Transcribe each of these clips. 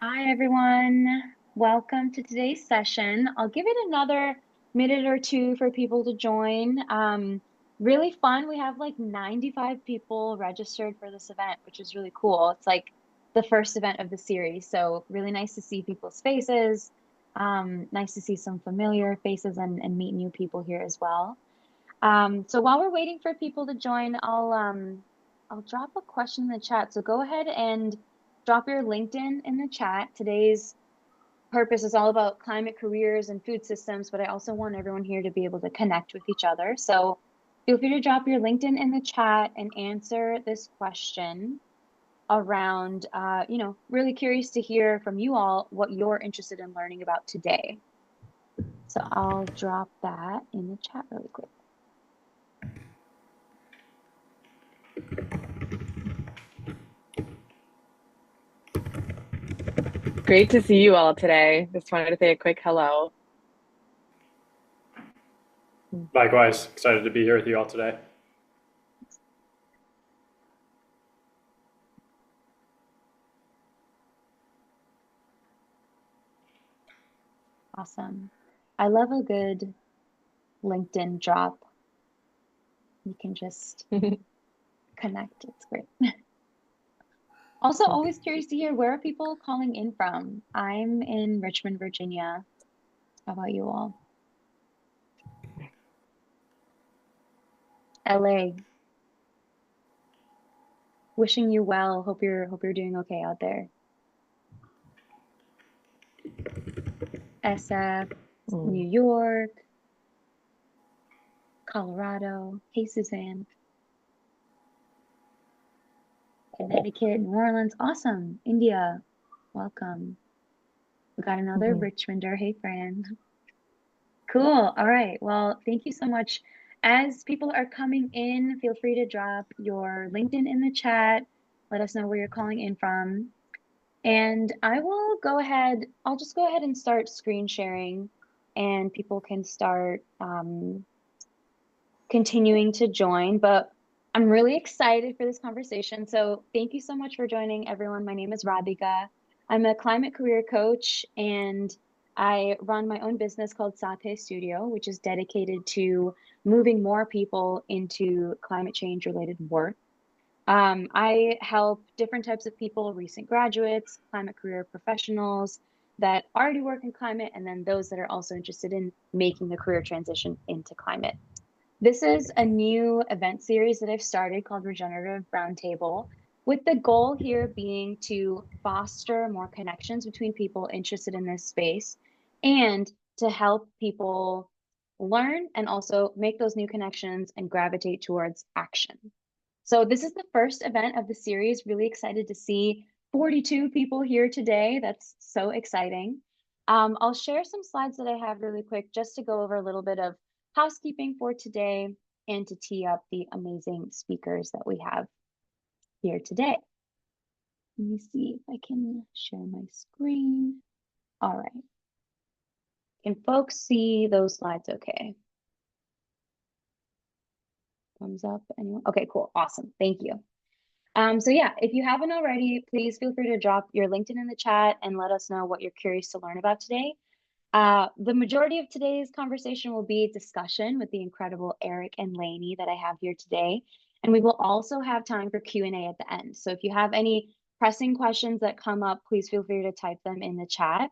Hi, everyone. Welcome to today's session. I'll give it another minute or two for people to join. Really fun. We have like 95 people registered for this event, which is really cool. It's like the first event of the series. So really nice to see people's faces. Nice to see some familiar faces and meet new people here as well. So while we're waiting for people to join, I'll drop a question in the chat. So go ahead and drop your LinkedIn in the chat. Today's purpose is all about climate careers and food systems, but I also want everyone here to be able to connect with each other. So feel free to drop your LinkedIn in the chat and answer this question around, really curious to hear from you all what you're interested in learning about today. So I'll drop that in the chat really quick. Great to see you all today. Just wanted to say a quick hello. Likewise, excited to be here with you all today. Awesome. I love a good LinkedIn drop. You can just connect. It's great. Also, always curious to hear, where are people calling in from? I'm in Richmond, Virginia. How about you all? LA. Wishing you well. Hope you're doing okay out there. SF, New York, Colorado. Hey, Suzanne. Connecticut, New Orleans. Awesome. India. Welcome. We got another Richmonder. Hey, Fran. Cool. All right. Well, thank you so much. As people are coming in, feel free to drop your LinkedIn in the chat. Let us know where you're calling in from. And I'll just go ahead and start screen sharing, and people can start continuing to join. But I'm really excited for this conversation. So thank you so much for joining, everyone. My name is Radhika. I'm a climate career coach, and I run my own business called Satay Studio, which is dedicated to moving more people into climate change related work. I help different types of people, recent graduates, climate career professionals that already work in climate, and then those that are also interested in making the career transition into climate. This is a new event series that I've started called Regenerative Roundtable, with the goal here being to foster more connections between people interested in this space and to help people learn and also make those new connections and gravitate towards action. So this is the first event of the series. Really excited to see 42 people here today. That's so exciting. I'll share some slides that I have really quick just to go over a little bit of housekeeping for today and to tee up the amazing speakers that we have here today. Let me see if I can share my screen. All right. Can folks see those slides okay? Thumbs up, anyone? Okay, cool, awesome, thank you. So yeah, if you haven't already, please feel free to drop your LinkedIn in the chat and let us know what you're curious to learn about today. The majority of today's conversation will be discussion with the incredible Eric and Laney that I have here today. And we will also have time for Q&A at the end. So if you have any pressing questions that come up, please feel free to type them in the chat.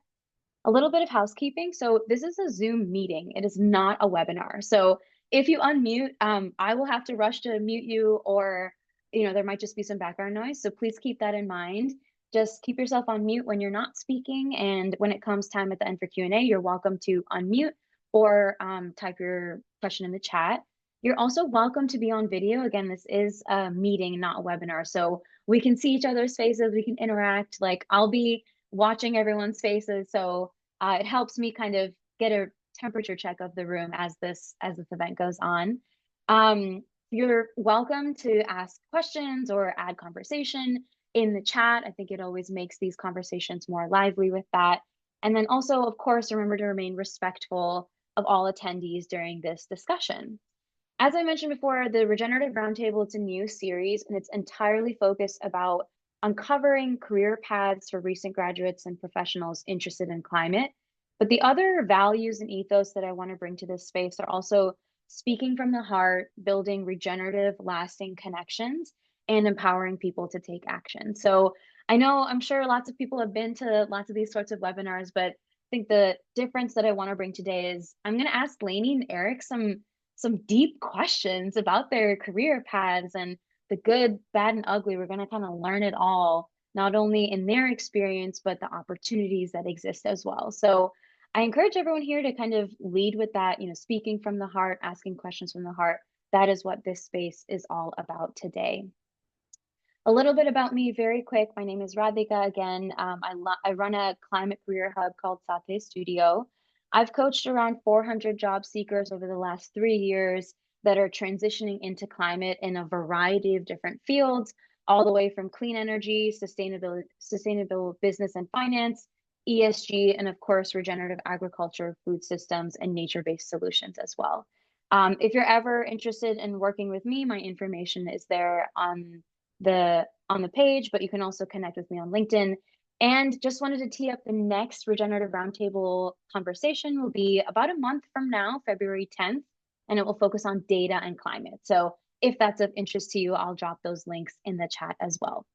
A little bit of housekeeping. So this is a Zoom meeting. It is not a webinar. So if you unmute, I will have to rush to mute you, or there might just be some background noise. So please keep that in mind. Just keep yourself on mute when you're not speaking. And when it comes time at the end for Q&A, you're welcome to unmute or type your question in the chat. You're also welcome to be on video. Again, this is a meeting, not a webinar. So we can see each other's faces. We can interact. Like, I'll be watching everyone's faces. So it helps me kind of get a temperature check of the room as this event goes on. You're welcome to ask questions or add conversation in the chat. I think it always makes these conversations more lively with that. And then also, of course, remember to remain respectful of all attendees during this discussion. As I mentioned before, the Regenerative Roundtable, it's a new series, and it's entirely focused about uncovering career paths for recent graduates and professionals interested in climate. But the other values and ethos that I want to bring to this space are also speaking from the heart, building regenerative, lasting connections, and empowering people to take action. So I'm sure lots of people have been to lots of these sorts of webinars, but I think the difference that I want to bring today is I'm going to ask Laney and Eric some deep questions about their career paths and the good, bad, and ugly. We're going to kind of learn it all, not only in their experience, but the opportunities that exist as well. So I encourage everyone here to kind of lead with that, speaking from the heart, asking questions from the heart. That is what this space is all about today. A little bit about me, very quick. My name is Radhika. Again, I run a climate career hub called Sathe Studio. I've coached around 400 job seekers over the last 3 years that are transitioning into climate in a variety of different fields, all the way from clean energy, sustainable business and finance, ESG, and of course, regenerative agriculture, food systems, and nature-based solutions as well. If you're ever interested in working with me, my information is there on the page, but you can also connect with me on LinkedIn. And just wanted to tee up the next Regenerative Roundtable conversation will be about a month from now, February 10th, and it will focus on data and climate. So if that's of interest to you, I'll drop those links in the chat as well.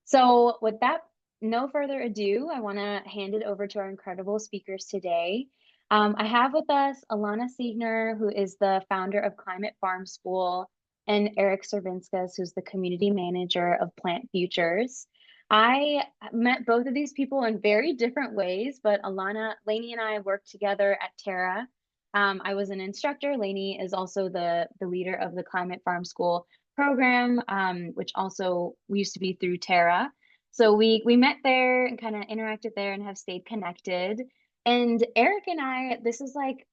So with that, no further ado, I want to hand it over to our incredible speakers today. I have with us Laney Siegner, who is the founder of Climate Farm School, and Eric Sirvinskas, who's the community manager of Plant Futures. I met both of these people in very different ways, but Laney and I worked together at Terra. I was an instructor. Laney is also the leader of the Climate Farm School program, which also we used to be through Terra. So we met there and kind of interacted there and have stayed connected. And Eric and I, this is like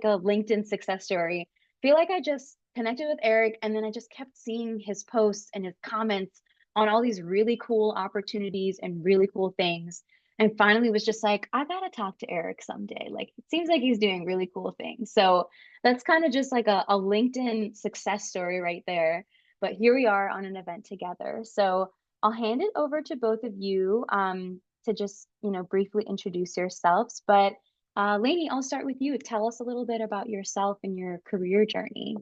a LinkedIn success story. I feel like I just connected with Eric, and then I just kept seeing his posts and his comments on all these really cool opportunities and really cool things. And finally was just like, I gotta talk to Eric someday. Like, it seems like he's doing really cool things. So that's kind of just like a LinkedIn success story right there. But here we are on an event together. So I'll hand it over to both of you to just, briefly introduce yourselves. But Laney, I'll start with you. Tell us a little bit about yourself and your career journey.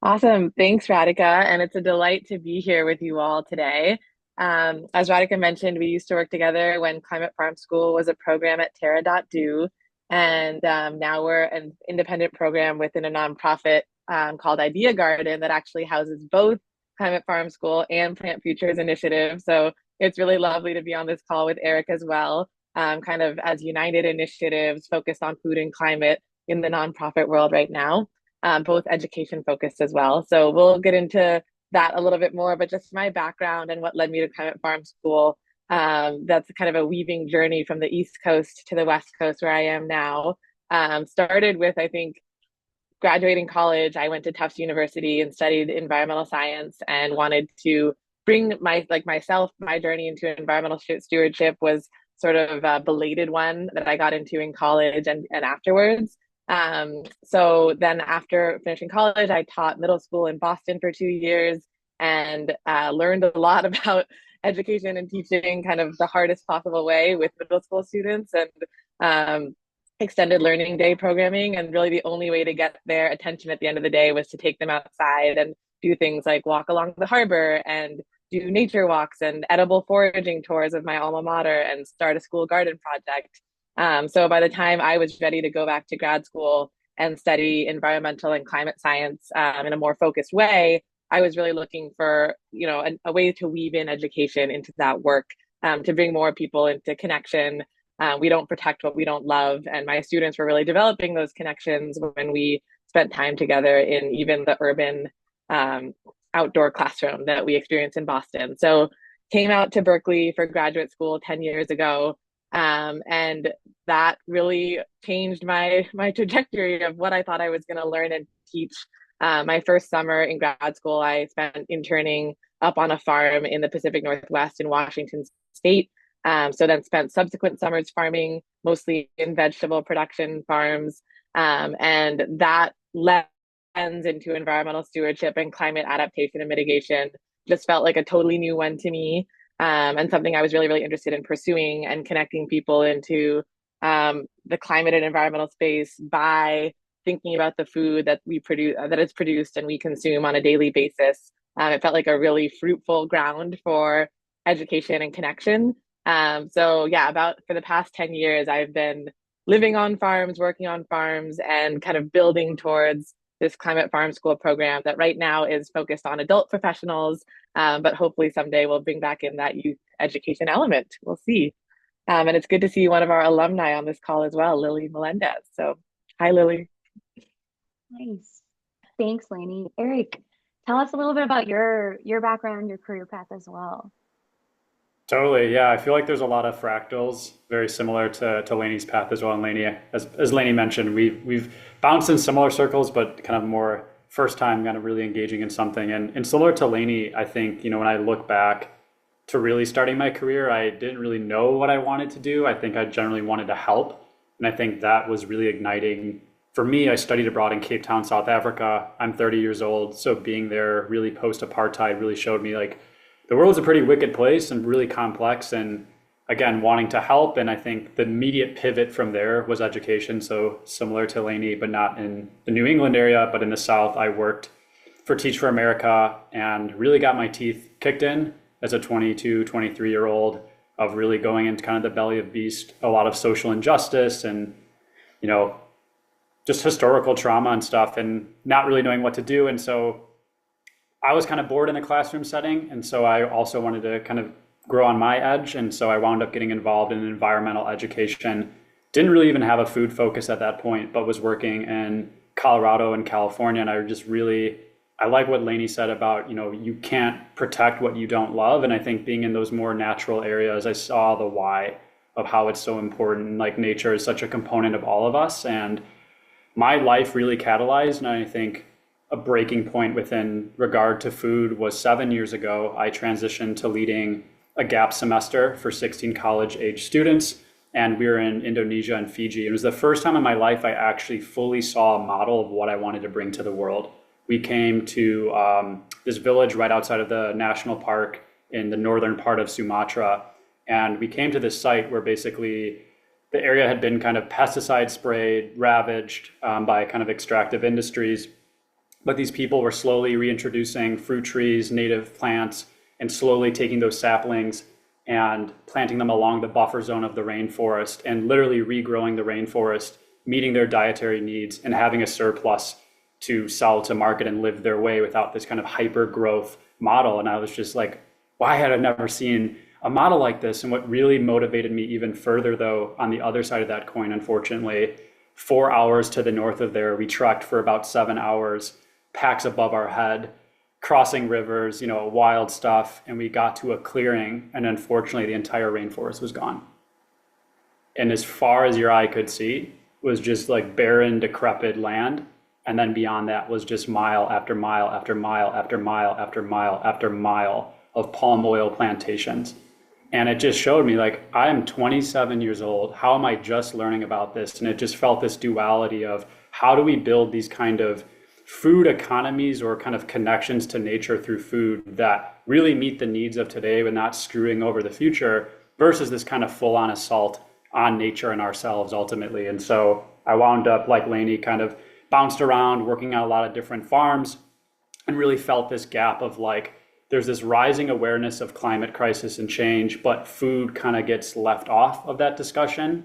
Awesome. Thanks, Radhika. And it's a delight to be here with you all today. As Radhika mentioned, we used to work together when Climate Farm School was a program at Terra.do. And now we're an independent program within a nonprofit called Idea Garden that actually houses both Climate Farm School and Plant Futures Initiative. So it's really lovely to be on this call with Eric as well, kind of as united initiatives focused on food and climate in the nonprofit world right now. Both education focused as well. So we'll get into that a little bit more, but just my background and what led me to Climate Farm School. That's kind of a weaving journey from the East Coast to the West Coast where I am now. Started with, I think, graduating college. I went to Tufts University and studied environmental science and wanted to bring my journey into environmental stewardship was sort of a belated one that I got into in college and afterwards. So then after finishing college, I taught middle school in Boston for 2 years and learned a lot about education and teaching kind of the hardest possible way with middle school students and extended learning day programming. And really the only way to get their attention at the end of the day was to take them outside and do things like walk along the harbor and do nature walks and edible foraging tours of my alma mater and start a school garden project. So by the time I was ready to go back to grad school and study environmental and climate science in a more focused way, I was really looking for, a way to weave in education into that work to bring more people into connection. We don't protect what we don't love. And my students were really developing those connections when we spent time together in even the urban outdoor classroom that we experienced in Boston. So came out to Berkeley for graduate school 10 years ago. And that really changed my trajectory of what I thought I was going to learn and teach. My first summer in grad school, I spent interning up on a farm in the Pacific Northwest in Washington State. So then spent subsequent summers farming, mostly in vegetable production farms. And that lends into environmental stewardship and climate adaptation and mitigation just felt like a totally new one to me, and something I was really, really interested in pursuing and connecting people into the climate and environmental space by thinking about the food that we produce, that is produced and we consume on a daily basis. It felt like a really fruitful ground for education and connection. So yeah, about for the past 10 years, I've been living on farms, working on farms, and kind of building towards this climate farm school program that right now is focused on adult professionals, but hopefully someday we'll bring back in that youth education element. We'll see. And it's good to see one of our alumni on this call as well, Lily Melendez. So hi, Lily. Nice. Thanks, Laney. Eric, tell us a little bit about your background, your career path as well. Totally. Yeah. I feel like there's a lot of fractals very similar to Laney's path as well. And Laney, as Laney mentioned, we've bounced in similar circles, but kind of more first time kind of really engaging in something. And similar to Laney, I think, when I look back to really starting my career, I didn't really know what I wanted to do. I think I generally wanted to help. And I think that was really igniting for me. I studied abroad in Cape Town, South Africa. I'm 30 years old. So being there really post-apartheid really showed me like the world's a pretty wicked place and really complex. And again, wanting to help. And I think the immediate pivot from there was education. So similar to Laney, but not in the New England area, but in the South, I worked for Teach for America and really got my teeth kicked in as a 22, 23-year-old of really going into kind of the belly of beast, a lot of social injustice and, just historical trauma and stuff and not really knowing what to do. And so I was kind of bored in a classroom setting. And so I also wanted to kind of grow on my edge. And so I wound up getting involved in environmental education. Didn't really even have a food focus at that point, but was working in Colorado and California. And I like what Laney said about, you can't protect what you don't love. And I think being in those more natural areas, I saw the why of how it's so important. Like nature is such a component of all of us. And my life really catalyzed. And I think a breaking point within regard to food was 7 years ago. I transitioned to leading a gap semester for 16 college age students. And we were in Indonesia and Fiji. It was the first time in my life I actually fully saw a model of what I wanted to bring to the world. We came to this village right outside of the national park in the northern part of Sumatra. And we came to this site where basically the area had been kind of pesticide sprayed, ravaged by kind of extractive industries. But these people were slowly reintroducing fruit trees, native plants, and slowly taking those saplings and planting them along the buffer zone of the rainforest and literally regrowing the rainforest, meeting their dietary needs and having a surplus to sell to market and live their way without this kind of hyper growth model. And I was just like, why had I never seen a model like this? And what really motivated me even further, though, on the other side of that coin, unfortunately, 4 hours to the north of there, we trekked for about 7 hours, packs above our head, crossing rivers, wild stuff. And we got to a clearing, and unfortunately, the entire rainforest was gone. And as far as your eye could see was just like barren, decrepit land. And then beyond that was just mile after mile after mile after mile after mile after mile of palm oil plantations. And it just showed me like, I am 27 years old. How am I just learning about this? And it just felt this duality of how do we build these kind of food economies or kind of connections to nature through food that really meet the needs of today but not screwing over the future versus this kind of full on assault on nature and ourselves ultimately. And so I wound up like Laney kind of bounced around working on a lot of different farms and really felt this gap of like, there's this rising awareness of climate crisis and change, but food kind of gets left off of that discussion,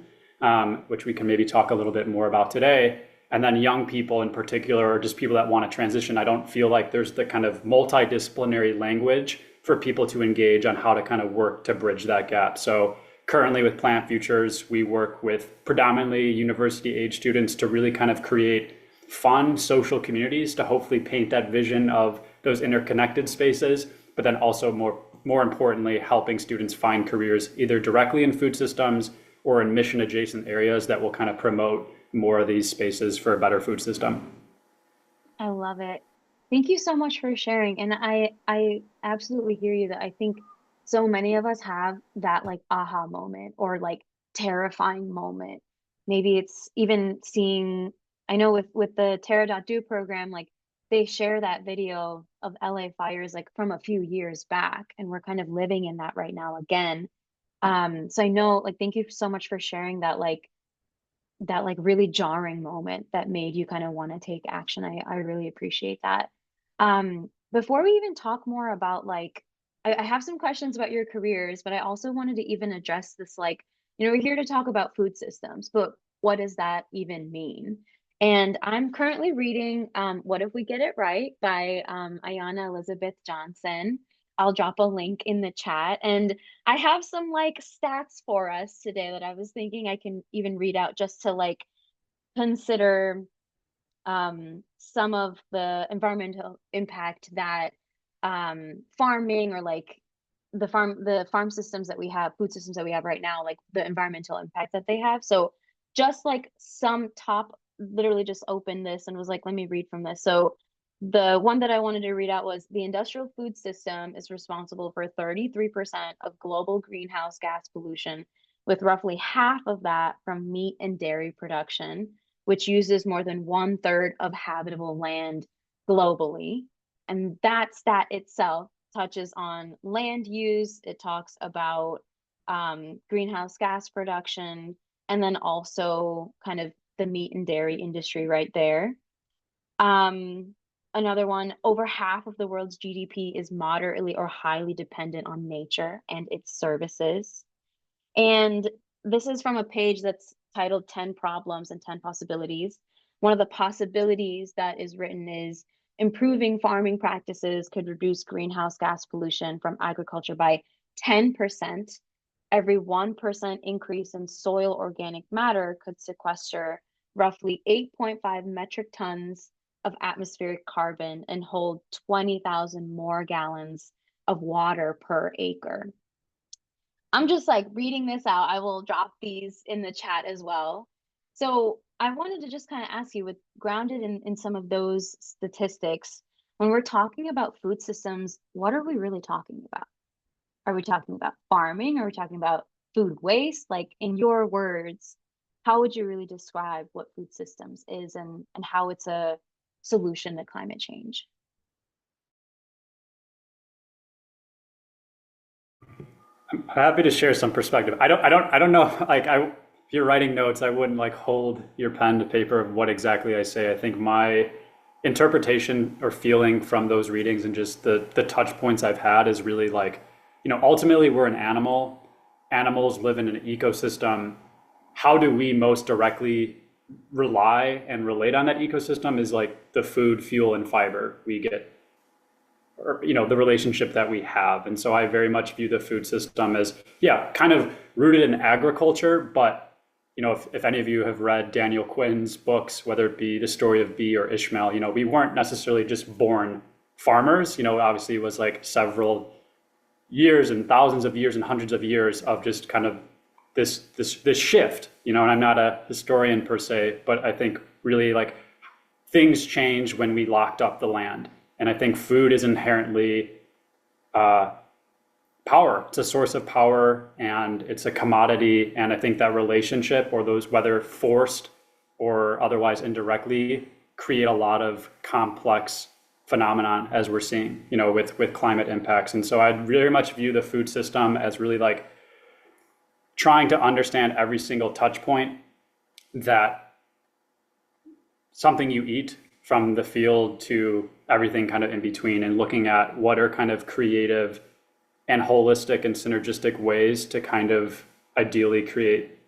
which we can maybe talk a little bit more about today. And then young people in particular, or just people that want to transition, I don't feel like there's the kind of multidisciplinary language for people to engage on how to kind of work to bridge that gap. So currently with Plant Futures, we work with predominantly university age students to really kind of create fun social communities to hopefully paint that vision of those interconnected spaces, but then also more importantly, helping students find careers either directly in food systems or in mission adjacent areas that will kind of promote more of these spaces for a better food system. I love it. Thank you so much for sharing. And I absolutely hear you that I think so many of us have that like aha moment or like terrifying moment. Maybe it's even seeing, I know with the Terra.do program, like they share that video of LA fires like from a few years back, and we're kind of living in that right now again. So I know, like, thank you so much for sharing that like really jarring moment that made you kind of want to take action. I really appreciate that. Before we even talk more about like, I have some questions about your careers, but I also wanted to even address this like, we're here to talk about food systems, but what does that even mean? And I'm currently reading What If We Get It Right by Ayanna Elizabeth Johnson. I'll drop a link in the chat. And I have some like stats for us today that I was thinking I can even read out just to like consider some of the environmental impact that farming or like the farm systems that we have, food systems that we have right now, like the environmental impact that they have. So just like some top, literally just opened this and was like, let me read from this. So the one that I wanted to read out was the industrial food system is responsible for 33% of global greenhouse gas pollution, with roughly half of that from meat and dairy production, which uses more than 1/3 of habitable land globally. And that stat itself touches on land use. It talks about greenhouse gas production, and then also kind of the meat and dairy industry right there. Another one, over half of the world's GDP is moderately or highly dependent on nature and its services. And this is from a page that's titled 10 Problems and 10 Possibilities. One of the possibilities that is written is improving farming practices could reduce greenhouse gas pollution from agriculture by 10%. Every 1% increase in soil organic matter could sequester roughly 8.5 metric tons of atmospheric carbon and hold 20,000 more gallons of water per acre. I'm just like reading this out. I will drop these in the chat as well. So I wanted to just kind of ask you, with grounded in some of those statistics, when we're talking about food systems, what are we really talking about? Are we talking about farming? Are we talking about food waste? Like, in your words, how would you really describe what food systems is and how it's a solution to climate change? I'm happy to share some perspective. I don't know. Like, if you're writing notes, I wouldn't like hold your pen to paper of what exactly I say. I think my interpretation or feeling from those readings and just the touch points I've had is really like, ultimately we're an animal. Animals live in an ecosystem. How do we most directly rely and relate on that ecosystem is like the food, fuel, and fiber we get, or the relationship that we have. And so I very much view the food system as, yeah, kind of rooted in agriculture. But if any of you have read Daniel Quinn's books, whether it be The Story of Bee or Ishmael, we weren't necessarily just born farmers. Obviously it was like several years and thousands of years and hundreds of years of just kind of this shift. And I'm not a historian per se, but I think really like things changed when we locked up the land. And I think food is inherently power. It's a source of power and it's a commodity. And I think that relationship, or those, whether forced or otherwise indirectly, create a lot of complex phenomenon as we're seeing, with climate impacts. And so I very much view the food system as really like trying to understand every single touch point that something you eat, from the field to everything kind of in between, and looking at what are kind of creative and holistic and synergistic ways to kind of ideally create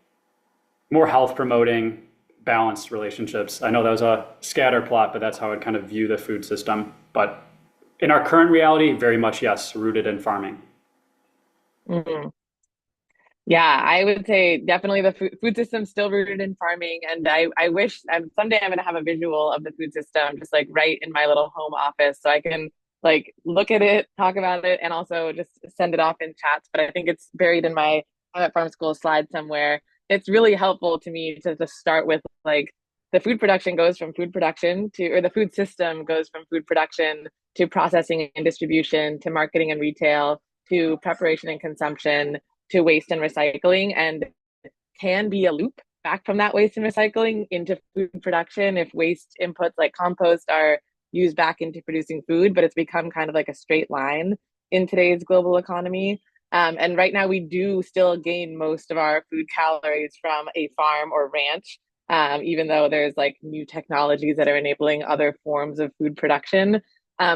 more health promoting, balanced relationships. I know that was a scatter plot, but that's how I'd kind of view the food system. But in our current reality, very much, yes, rooted in farming. Mm-hmm. Yeah, I would say definitely the food system still rooted in farming. And I wish someday I'm going to have a visual of the food system just like right in my little home office, so I can like look at it, talk about it, and also just send it off in chats. But I think it's buried in my farm school slide somewhere. It's really helpful to me to just start with like the food production goes from food production to, or the food system goes from food production to processing and distribution to marketing and retail to preparation and consumption to waste and recycling, and can be a loop back from that waste and recycling into food production if waste inputs like compost are used back into producing food, but it's become kind of like a straight line in today's global economy. And right now we do still gain most of our food calories from a farm or ranch, even though there's like new technologies that are enabling other forms of food production.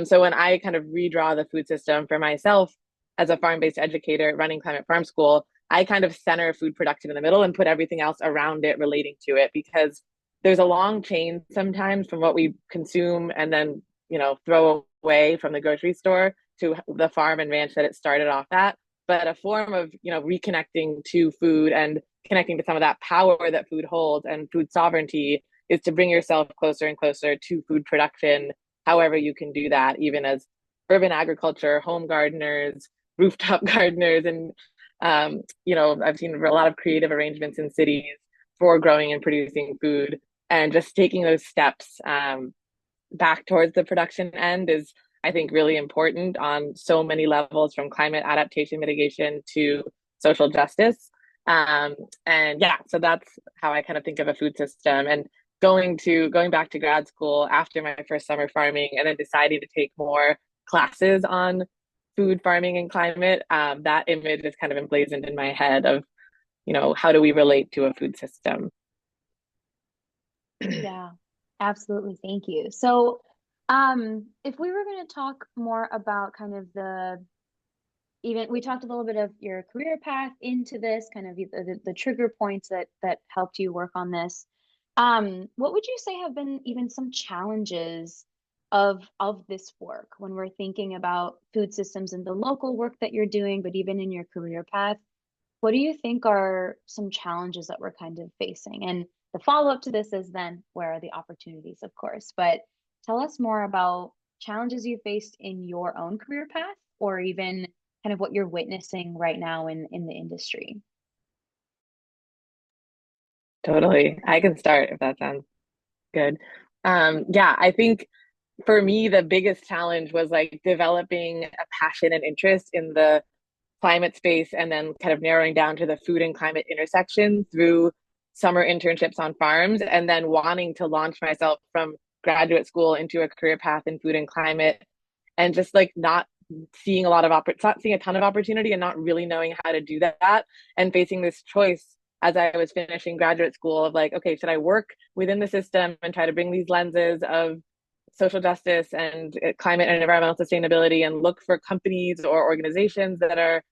So when I kind of redraw the food system for myself as a farm-based educator running Climate Farm School, I kind of center food production in the middle and put everything else around it relating to it, because there's a long chain sometimes from what we consume and then, throw away from the grocery store to the farm and ranch that it started off at. But a form of, reconnecting to food and connecting to some of that power that food holds and food sovereignty is to bring yourself closer and closer to food production, however you can do that, even as urban agriculture, home gardeners, rooftop gardeners, and I've seen a lot of creative arrangements in cities for growing and producing food, and just taking those steps back towards the production end is, I think, really important on so many levels, from climate adaptation mitigation to social justice. And yeah, so that's how I kind of think of a food system. And going back to grad school after my first summer farming, and then deciding to take more classes on food, farming, and climate, that image is kind of emblazoned in my head of, how do we relate to a food system? Yeah, absolutely. Thank you. So, if we were going to talk more about kind of we talked a little bit of your career path into this, kind of the trigger points that helped you work on this. What would you say have been even some challenges of this work when we're thinking about food systems and the local work that you're doing, but even in your career path? What do you think are some challenges that we're kind of facing? And the follow-up to this is then, where are the opportunities, of course, but tell us more about challenges you faced in your own career path, or even kind of what you're witnessing right now in the industry. Totally. I can start if that sounds good. Yeah, I think for me, the biggest challenge was like developing a passion and interest in the climate space, and then kind of narrowing down to the food and climate intersection through summer internships on farms, and then wanting to launch myself from graduate school into a career path in food and climate, and just like not seeing not seeing a ton of opportunity and not really knowing how to do that, and facing this choice as I was finishing graduate school of like, okay, should I work within the system and try to bring these lenses of social justice and climate and environmental sustainability and look for companies or organizations that are,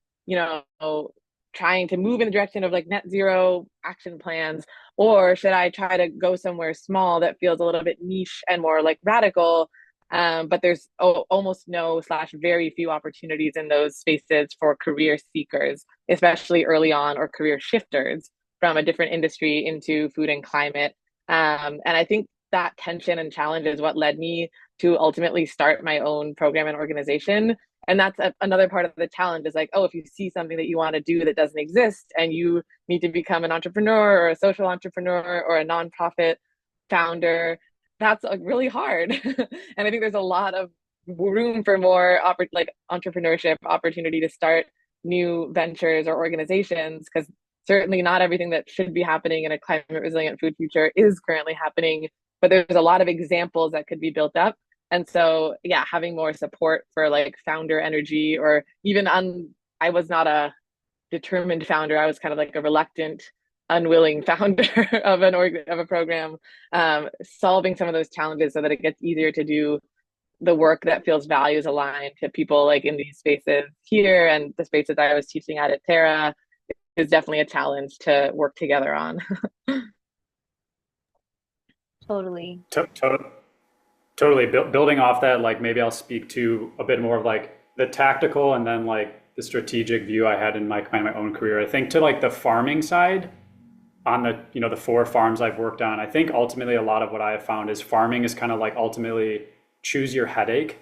trying to move in the direction of like net zero action plans? Or should I try to go somewhere small that feels a little bit niche and more like radical, but there's almost no / very few opportunities in those spaces for career seekers, especially early on, or career shifters from a different industry into food and climate. And I think that tension and challenge is what led me to ultimately start my own program and organization. And that's another part of the challenge is like, oh, if you see something that you want to do that doesn't exist, and you need to become an entrepreneur or a social entrepreneur or a nonprofit founder, that's like really hard. And I think there's a lot of room for more entrepreneurship opportunity to start new ventures or organizations, because certainly not everything that should be happening in a climate resilient food future is currently happening, but there's a lot of examples that could be built up. And so, yeah, having more support for like founder energy, or even I was not a determined founder. I was kind of like a reluctant, unwilling founder of a program, solving some of those challenges so that it gets easier to do the work that feels values aligned to people like in these spaces here, and the spaces I was teaching at Terra is definitely a challenge to work together on. Totally. Totally. Building off that, like maybe I'll speak to a bit more of like the tactical and then like the strategic view I had in my own career. I think to like the farming side, on the the 4 farms I've worked on, I think ultimately a lot of what I have found is farming is kind of like ultimately choose your headache.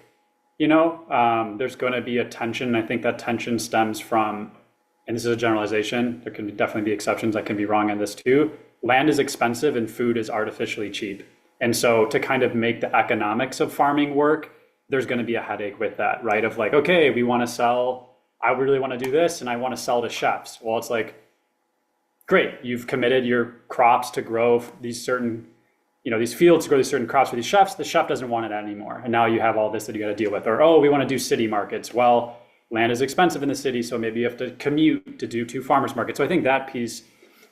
There's going to be a tension. I think that tension stems from, and this is a generalization, there can definitely be exceptions, I can be wrong on this too. Land is expensive and food is artificially cheap. And so to kind of make the economics of farming work, there's going to be a headache with that, right? Of like, okay, I really want to do this and I want to sell to chefs. Well, it's like, great, you've committed your crops to grow these certain, these fields to grow these certain crops for these chefs. The chef doesn't want it anymore. And now you have all this that you got to deal with. Or, oh, we want to do city markets. Well, land is expensive in the city, so maybe you have to commute to do 2 farmers markets. So I think that piece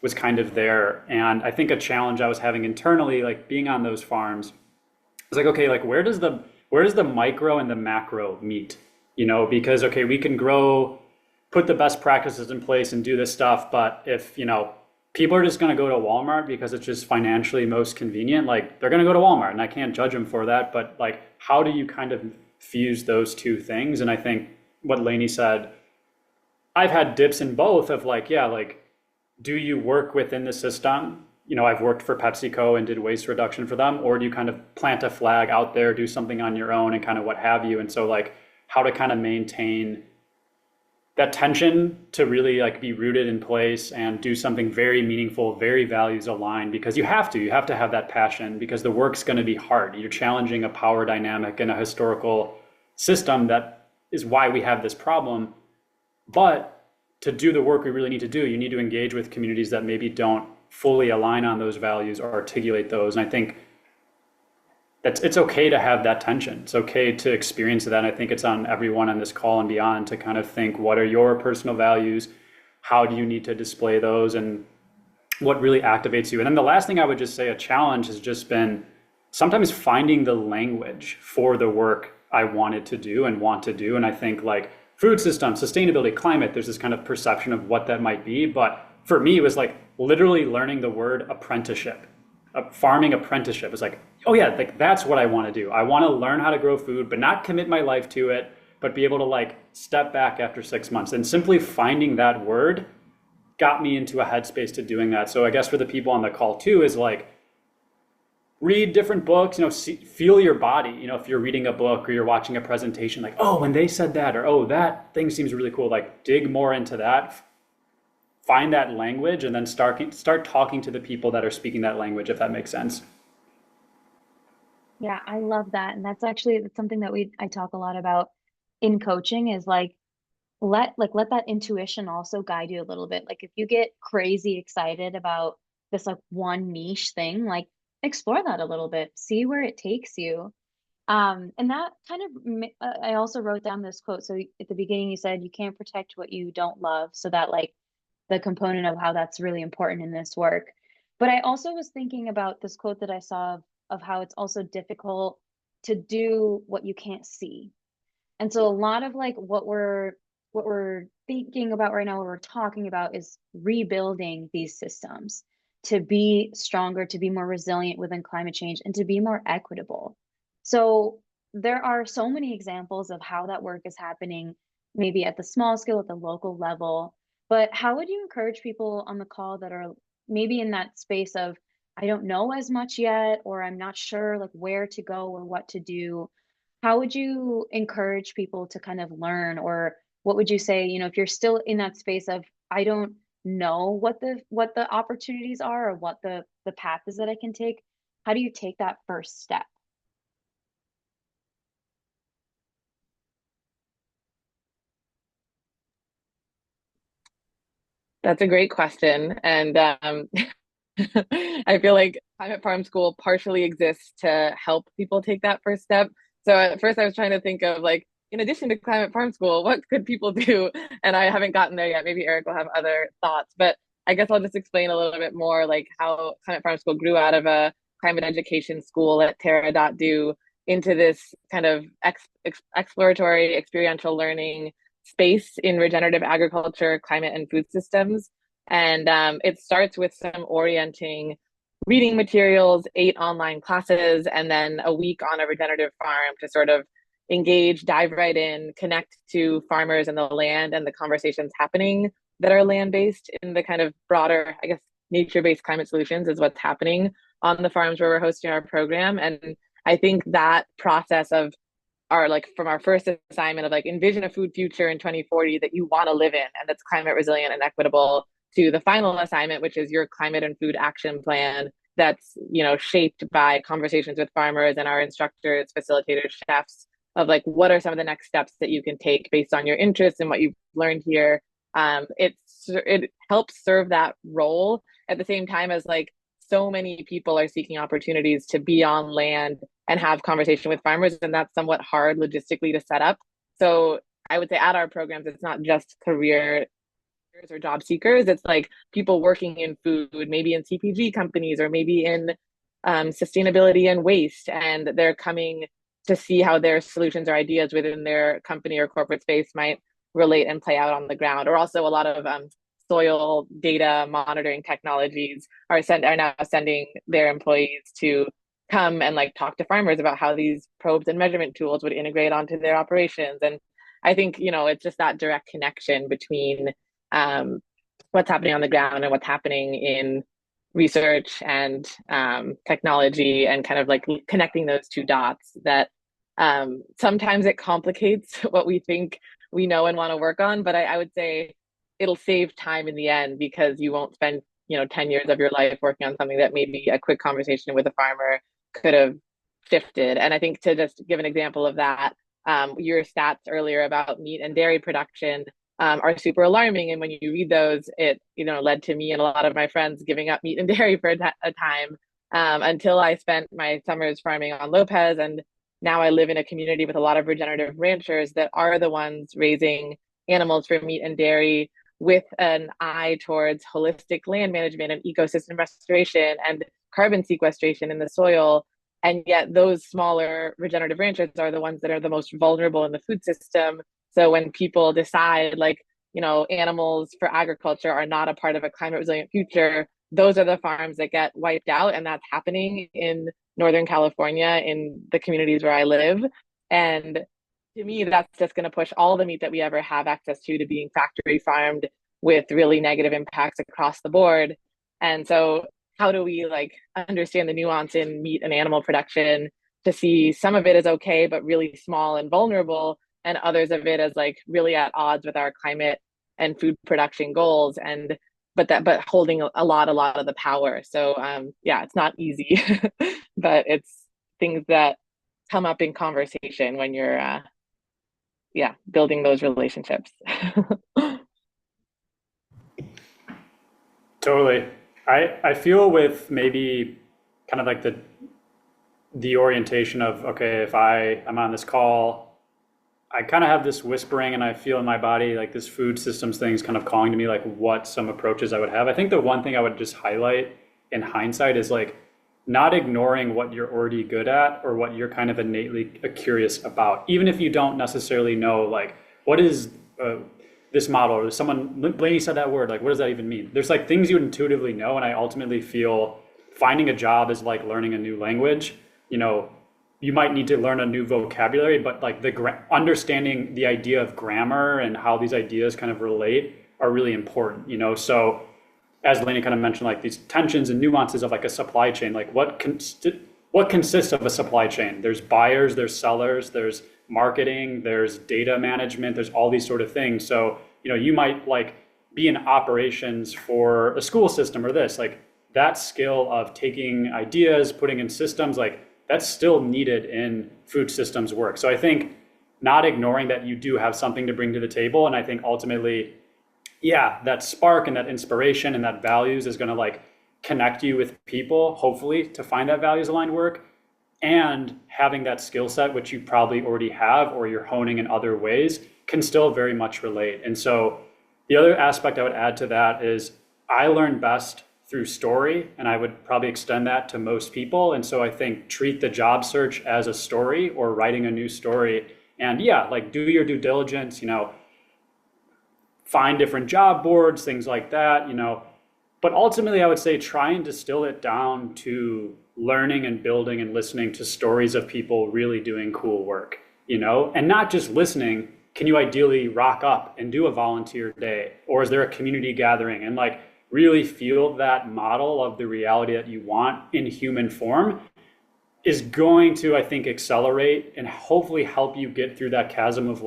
was kind of there. And I think a challenge I was having internally, like being on those farms, was like, okay, like where does the micro and the macro meet? Because, okay, we can put the best practices in place and do this stuff, but if, people are just going to go to Walmart because it's just financially most convenient, like they're going to go to Walmart, and I can't judge them for that. But like, how do you kind of fuse those two things? And I think what Laney said, I've had dips in both of like, yeah, like, do you work within the system? I've worked for PepsiCo and did waste reduction for them, or do you kind of plant a flag out there, do something on your own and kind of what have you? And so like how to kind of maintain that tension to really like be rooted in place and do something very meaningful, very values aligned, because you have to have that passion, because the work's going to be hard. You're challenging a power dynamic in a historical system. That is why we have this problem. But to do the work we really need to do, you need to engage with communities that maybe don't fully align on those values or articulate those. And I think it's okay to have that tension. It's okay to experience that. And I think it's on everyone on this call and beyond to kind of think, what are your personal values? How do you need to display those? And what really activates you? And then the last thing I would just say, a challenge has just been sometimes finding the language for the work I wanted to do and want to do. And I think like food systems, sustainability, climate, there's this kind of perception of what that might be. But for me, it was like literally learning the word apprenticeship. A farming apprenticeship is like, oh yeah, like that's what I want to do. I want to learn how to grow food, but not commit my life to it, but be able to like step back after 6 months. And simply finding that word got me into a headspace to doing that. So I guess for the people on the call too, is like read different books, feel your body. If you're reading a book or you're watching a presentation, like, oh, when they said that, or oh, that thing seems really cool, like dig more into that. Find that language and then start talking to the people that are speaking that language, if that makes sense. Yeah, I love that. And that's something that I talk a lot about in coaching, is like let that intuition also guide you a little bit. Like if you get crazy excited about this like one niche thing, like explore that a little bit, see where it takes you. And that kind of I also wrote down this quote. So at the beginning you said you can't protect what you don't love. So that like the component of how that's really important in this work. But I also was thinking about this quote that I saw of how it's also difficult to do what you can't see. And so a lot of like what we're thinking about right now, what we're talking about, is rebuilding these systems to be stronger, to be more resilient within climate change, and to be more equitable. So there are so many examples of how that work is happening, maybe at the small scale, at the local level. But how would you encourage people on the call that are maybe in that space of, I don't know as much yet, or I'm not sure like where to go or what to do? How would you encourage people to kind of learn, or what would you say, if you're still in that space of, I don't know what the opportunities are or what the path is that I can take, how do you take that first step? That's a great question. And I feel like Climate Farm School partially exists to help people take that first step. So at first I was trying to think of like, in addition to Climate Farm School, what could people do? And I haven't gotten there yet. Maybe Eric will have other thoughts, but I guess I'll just explain a little bit more like how Climate Farm School grew out of a climate education school at Terra.do into this kind of exploratory experiential learning space in regenerative agriculture, climate, and food systems. And it starts with some orienting reading materials, 8 online classes, and then a week on a regenerative farm to sort of engage, dive right in, connect to farmers and the land and the conversations happening that are land-based in the kind of broader, I guess, nature-based climate solutions is what's happening on the farms where we're hosting our program. And I think that process of from our first assignment of like envision a food future in 2040 that you want to live in and that's climate resilient and equitable, to the final assignment, which is your climate and food action plan that's, shaped by conversations with farmers and our instructors, facilitators, chefs, of like, what are some of the next steps that you can take based on your interests and what you've learned here. It helps serve that role at the same time as like so many people are seeking opportunities to be on land and have conversation with farmers, and that's somewhat hard logistically to set up. So I would say at our programs, it's not just career or job seekers. It's like people working in food, maybe in CPG companies, or maybe in sustainability and waste, and they're coming to see how their solutions or ideas within their company or corporate space might relate and play out on the ground. Or also a lot of soil data monitoring technologies are now sending their employees to come and like talk to farmers about how these probes and measurement tools would integrate onto their operations. And I think, it's just that direct connection between what's happening on the ground and what's happening in research and technology, and kind of like connecting those two dots that sometimes it complicates what we think we know and want to work on. But I would say it'll save time in the end, because you won't spend 10 years of your life working on something that maybe a quick conversation with a farmer could have shifted. And I think, to just give an example of that, your stats earlier about meat and dairy production are super alarming. And when you read those, it led to me and a lot of my friends giving up meat and dairy for a time, until I spent my summers farming on Lopez. And now I live in a community with a lot of regenerative ranchers that are the ones raising animals for meat and dairy, with an eye towards holistic land management and ecosystem restoration and carbon sequestration in the soil. And yet those smaller regenerative ranchers are the ones that are the most vulnerable in the food system. So when people decide, like, animals for agriculture are not a part of a climate resilient future, those are the farms that get wiped out. And that's happening in Northern California, in the communities where I live. And to me, that's just going to push all the meat that we ever have access to being factory farmed, with really negative impacts across the board. And so how do we understand the nuance in meat and animal production to see some of it as okay, but really small and vulnerable, and others of it as really at odds with our climate and food production goals, but holding a lot of the power. So it's not easy, but it's things that come up in conversation when you're building those relationships. Totally. I feel with maybe kind of like the orientation of, okay, if I'm on this call, I kind of have this whispering, and I feel in my body like this food systems thing is kind of calling to me, like what some approaches I would have. I think the one thing I would just highlight in hindsight is not ignoring what you're already good at, or what you're kind of innately curious about, even if you don't necessarily know what is this model, or someone, Laney said that word, what does that even mean? There's things you intuitively know. And I ultimately feel finding a job is like learning a new language. You might need to learn a new vocabulary, but understanding the idea of grammar and how these ideas kind of relate are really important. So as Laney kind of mentioned, these tensions and nuances of a supply chain, what consists of a supply chain? There's buyers, there's sellers, there's marketing, there's data management, there's all these sort of things. So, you might be in operations for a school system or this, that skill of taking ideas, putting in systems, that's still needed in food systems work. So I think not ignoring that you do have something to bring to the table. And I think ultimately, that spark and that inspiration and that values is going to connect you with people, hopefully, to find that values aligned work. And having that skill set, which you probably already have, or you're honing in other ways, can still very much relate. And so the other aspect I would add to that is I learn best through story, and I would probably extend that to most people. And so I think treat the job search as a story, or writing a new story. And do your due diligence, find different job boards, things like that, But ultimately, I would say try and distill it down to learning and building and listening to stories of people really doing cool work, and not just listening. Can you ideally rock up and do a volunteer day? Or is there a community gathering? And really feel that model of the reality that you want in human form is going to, I think, accelerate and hopefully help you get through that chasm of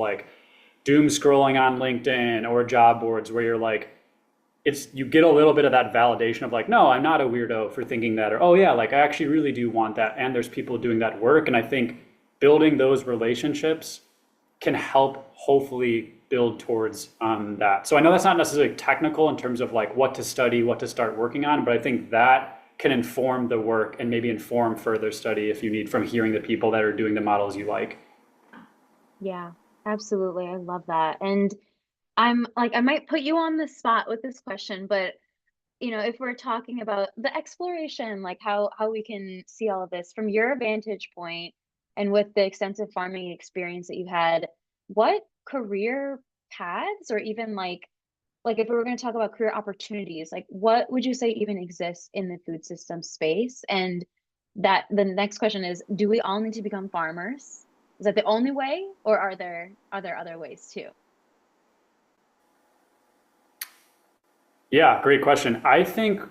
doom scrolling on LinkedIn or job boards, where you're you get a little bit of that validation of no, I'm not a weirdo for thinking that, or, oh yeah, I actually really do want that. And there's people doing that work. And I think building those relationships can help hopefully build towards that. So I know that's not necessarily technical in terms of what to study, what to start working on, but I think that can inform the work and maybe inform further study if you need from hearing the people that are doing the models you like. Yeah, absolutely. I love that. And I'm like, I might put you on the spot with this question, but if we're talking about the exploration, like how we can see all of this from your vantage point and with the extensive farming experience that you've had, what career paths or even like if we were going to talk about career opportunities, like what would you say even exists in the food system space? And that the next question is, do we all need to become farmers? Is that the only way, or are there other ways too? Yeah, great question. I think,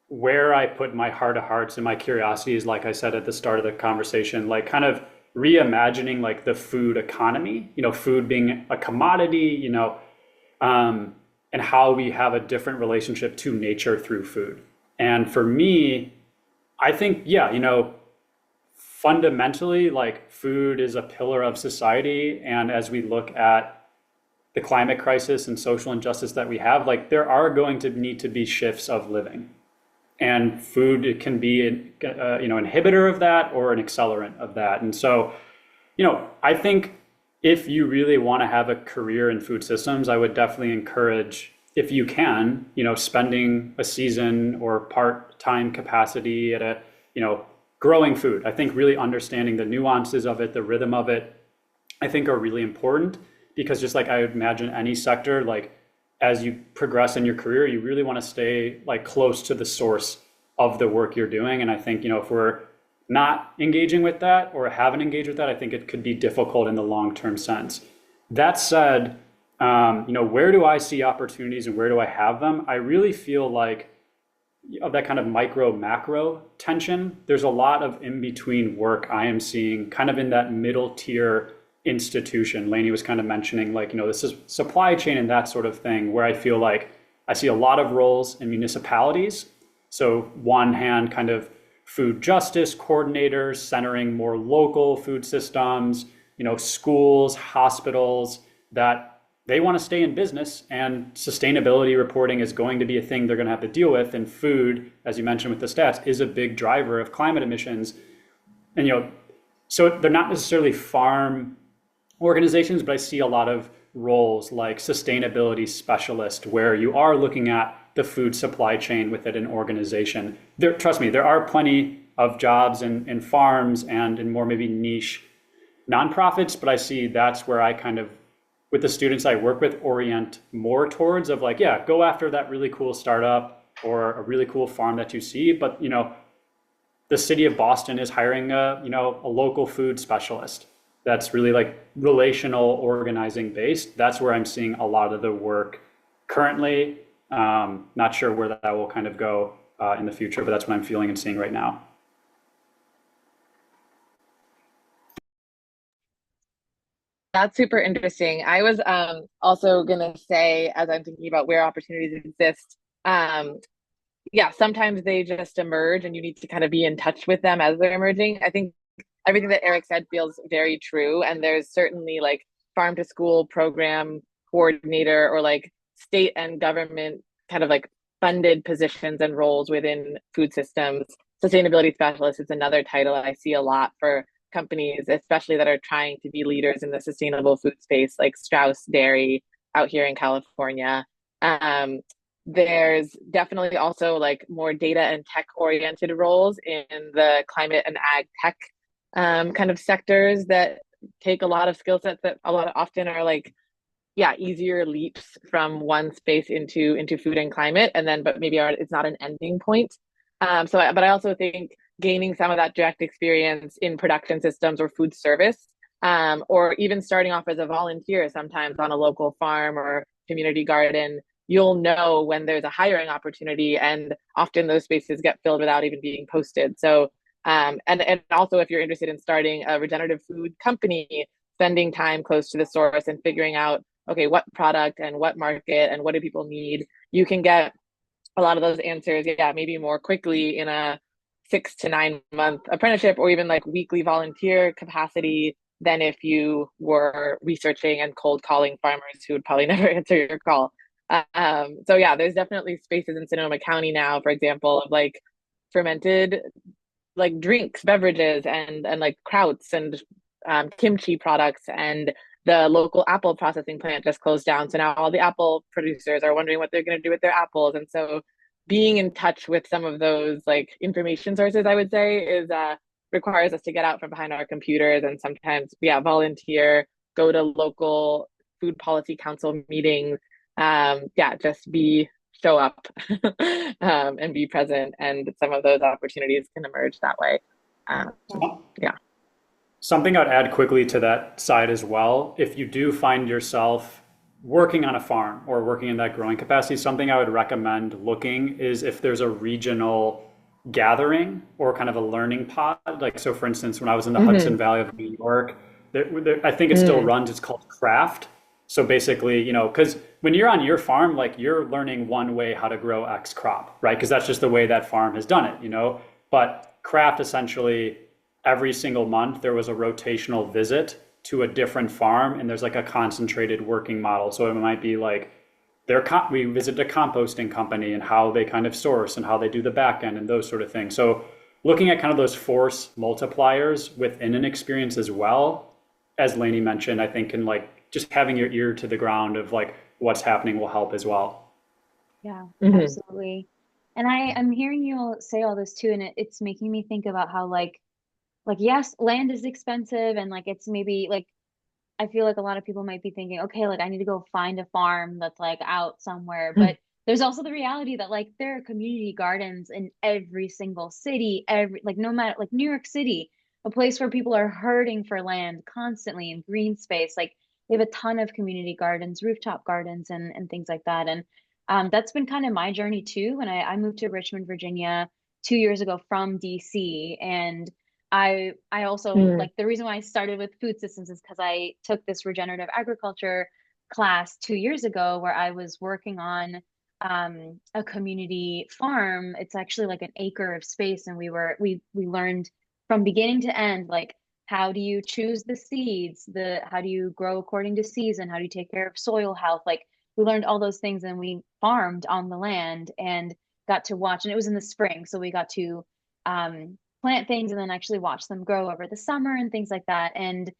where I put my heart of hearts and my curiosity is, like I said at the start of the conversation, like kind of reimagining like the food economy, food being a commodity, and how we have a different relationship to nature through food. And for me, I think, yeah, fundamentally, like food is a pillar of society. And as we look at the climate crisis and social injustice that we have, like there are going to need to be shifts of living. And food, it can be an inhibitor of that or an accelerant of that. And so, I think if you really want to have a career in food systems, I would definitely encourage, if you can, spending a season or part-time capacity at a, growing food. I think really understanding the nuances of it, the rhythm of it, I think are really important, because just like I would imagine any sector, like as you progress in your career, you really want to stay like close to the source of the work you're doing. And I think, if we're not engaging with that or haven't engaged with that, I think it could be difficult in the long-term sense. That said, where do I see opportunities and where do I have them? I really feel like of that kind of micro macro tension, there's a lot of in between work I am seeing kind of in that middle tier institution. Laney was kind of mentioning like, this is supply chain and that sort of thing, where I feel like I see a lot of roles in municipalities. So one hand, kind of food justice coordinators centering more local food systems, schools, hospitals, that they want to stay in business, and sustainability reporting is going to be a thing they're going to have to deal with. And food, as you mentioned with the stats, is a big driver of climate emissions. And, so they're not necessarily farm organizations, but I see a lot of roles like sustainability specialist, where you are looking at the food supply chain within an organization. Trust me, there are plenty of jobs in farms and in more maybe niche nonprofits, but I see that's where I kind of, with the students I work with, orient more towards of like, yeah, go after that really cool startup or a really cool farm that you see. But, the city of Boston is hiring a local food specialist that's really like relational organizing based. That's where I'm seeing a lot of the work currently. Not sure where that will kind of go in the future, but that's what I'm feeling and seeing right now. That's super interesting. I was also gonna say, as I'm thinking about where opportunities exist, yeah, sometimes they just emerge and you need to kind of be in touch with them as they're emerging. I think everything that Eric said feels very true. And there's certainly like farm to school program coordinator or like state and government kind of like funded positions and roles within food systems. Sustainability specialist is another title I see a lot for companies, especially that are trying to be leaders in the sustainable food space, like Strauss Dairy out here in California. There's definitely also like more data and tech oriented roles in the climate and ag tech kind of sectors that take a lot of skill sets that a lot often are like, yeah, easier leaps from one space into food and climate, and then but maybe it's not an ending point. But I also think gaining some of that direct experience in production systems or food service, or even starting off as a volunteer sometimes on a local farm or community garden, you'll know when there's a hiring opportunity, and often those spaces get filled without even being posted. So, and also if you're interested in starting a regenerative food company, spending time close to the source and figuring out, okay, what product and what market and what do people need, you can get a lot of those answers, yeah, maybe more quickly in a 6 to 9 month apprenticeship or even like weekly volunteer capacity than if you were researching and cold calling farmers who would probably never answer your call. So yeah, there's definitely spaces in Sonoma County now, for example, of like fermented like drinks, beverages, and like krauts and kimchi products. And the local apple processing plant just closed down. So now all the apple producers are wondering what they're going to do with their apples. And so being in touch with some of those like information sources, I would say, is requires us to get out from behind our computers and sometimes, yeah, volunteer, go to local food policy council meetings. Yeah, just show up and be present, and some of those opportunities can emerge that way. Um, Yeah. yeah. Something I'd add quickly to that side as well, if you do find yourself working on a farm or working in that growing capacity, something I would recommend looking is if there's a regional gathering or kind of a learning pod. Like, so for instance, when I was in the Hudson Mm-hmm. Valley of New York, I think it still runs, it's called Craft. So basically, because when you're on your farm, like you're learning one way how to grow X crop, right? Because that's just the way that farm has done it. But Craft essentially every single month there was a rotational visit to a different farm, and there's like a concentrated working model. So it might be like we visited a composting company and how they kind of source and how they do the back end and those sort of things. So looking at kind of those force multipliers within an experience as well, as Laney mentioned, I think can like just having your ear to the ground of like what's happening will help as well. Yeah, Mm-hmm. absolutely. And I'm hearing you all say all this too, and it's making me think about how like yes, land is expensive and like it's maybe like I feel like a lot of people might be thinking, okay, like I need to go find a farm that's like out somewhere. But there's also the reality that like there are community gardens in every single city, every like no matter like New York City, a place where people are hurting for land constantly in green space. Like they have a ton of community gardens, rooftop gardens and things like that. And that's been kind of my journey too. When I moved to Richmond, Virginia 2 years ago from DC, and I also Mm-hmm. like the reason why I started with food systems is because I took this regenerative agriculture class 2 years ago where I was working on a community farm. It's actually like an acre of space, and we learned from beginning to end like how do you choose the seeds, the how do you grow according to season, how do you take care of soil health, like we learned all those things and we farmed on the land and got to watch, and it was in the spring, so we got to plant things and then actually watch them grow over the summer and things like that. And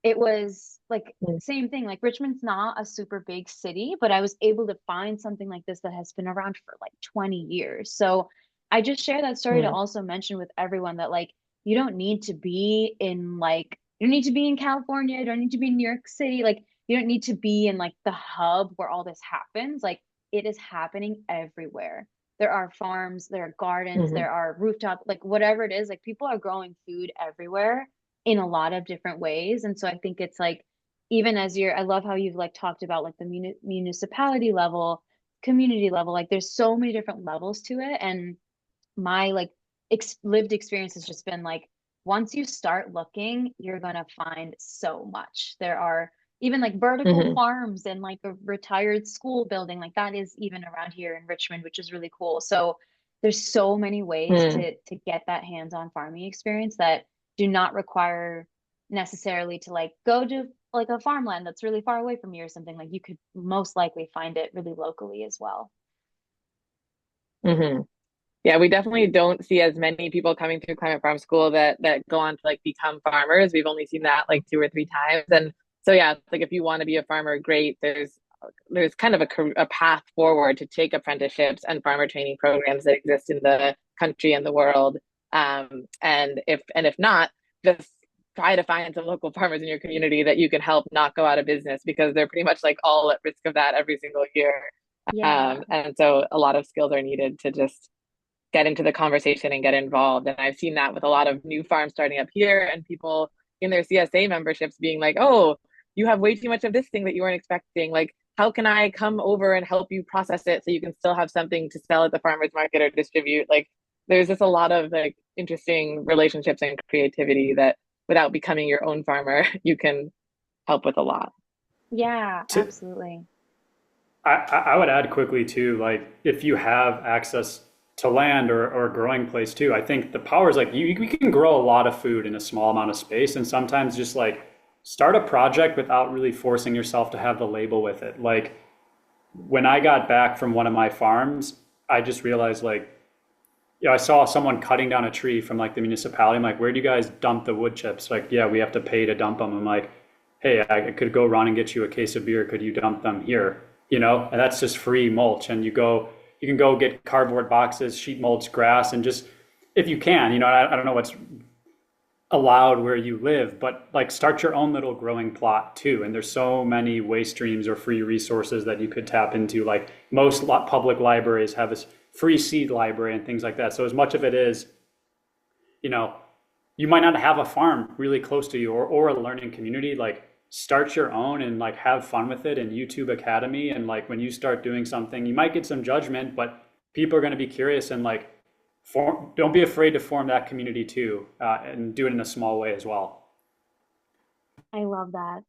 it was like same thing. Like Richmond's not a super big city, but I was able to find something like this that has been around for like 20 years. So I just share that story to Mm-hmm. also mention with everyone that like you don't need to be in like you don't need to be in California, you don't need to be in New York City, like you don't need to be in like the hub where all this happens. Like it is happening everywhere. There are farms, there are gardens, Mm-hmm. there are rooftop, like whatever it is, like people are growing food everywhere in a lot of different ways. And so I think it's like, even as I love how you've like talked about like the municipality level, community level, like there's so many different levels to it. And my like lived experience has just been like once you start looking you're gonna find so much. There are even like vertical Mm-hmm. farms and like a retired school building like that is even around here in Richmond, which is really cool. So there's so many ways Mm-hmm. to get that hands-on farming experience that do not require necessarily to like go to like a farmland that's really far away from you or something. Like you could most likely find it really locally as well. Mm-hmm. Yeah, we definitely don't see as many people coming through climate farm school that go on to like become farmers. We've only seen that like two or three times. And so yeah, it's like if you want to be a farmer, great. There's kind of a path forward to take apprenticeships and farmer training programs that exist in the country and the world. And if not, just try to find some local farmers in your community that you can help not go out of business, because they're pretty much like all at risk of that every single year. Yeah. And so a lot of skills are needed to just get into the conversation and get involved. And I've seen that with a lot of new farms starting up here, and people in their CSA memberships being like, oh, you have way too much of this thing that you weren't expecting. Like, how can I come over and help you process it so you can still have something to sell at the farmer's market or distribute? Like, there's just a lot of like interesting relationships and creativity that without becoming your own farmer, you can help with a lot. Yeah, To, absolutely. I would add quickly too, like if you have access to land or a growing place too, I think the power is like you can grow a lot of food in a small amount of space, and sometimes just like start a project without really forcing yourself to have the label with it. Like when I got back from one of my farms, I just realized like, I saw someone cutting down a tree from like the municipality. I'm like, where do you guys dump the wood chips? Like, yeah, we have to pay to dump them. I'm like, hey, I could go run and get you a case of beer. Could you dump them here? And that's just free mulch. And you can go get cardboard boxes, sheet mulch, grass, and just, if you can, I don't know what's allowed where you live, but like start your own little growing plot too. And there's so many waste streams or free resources that you could tap into. Like most public libraries have this free seed library and things like that. So as much of it is, you know, you might not have a farm really close to you, or a learning community. Like start your own and like have fun with it in YouTube Academy. And like when you start doing something, you might get some judgment, but people are going to be curious, and like don't be afraid to form that community too, and do it in a small way as well. I love that.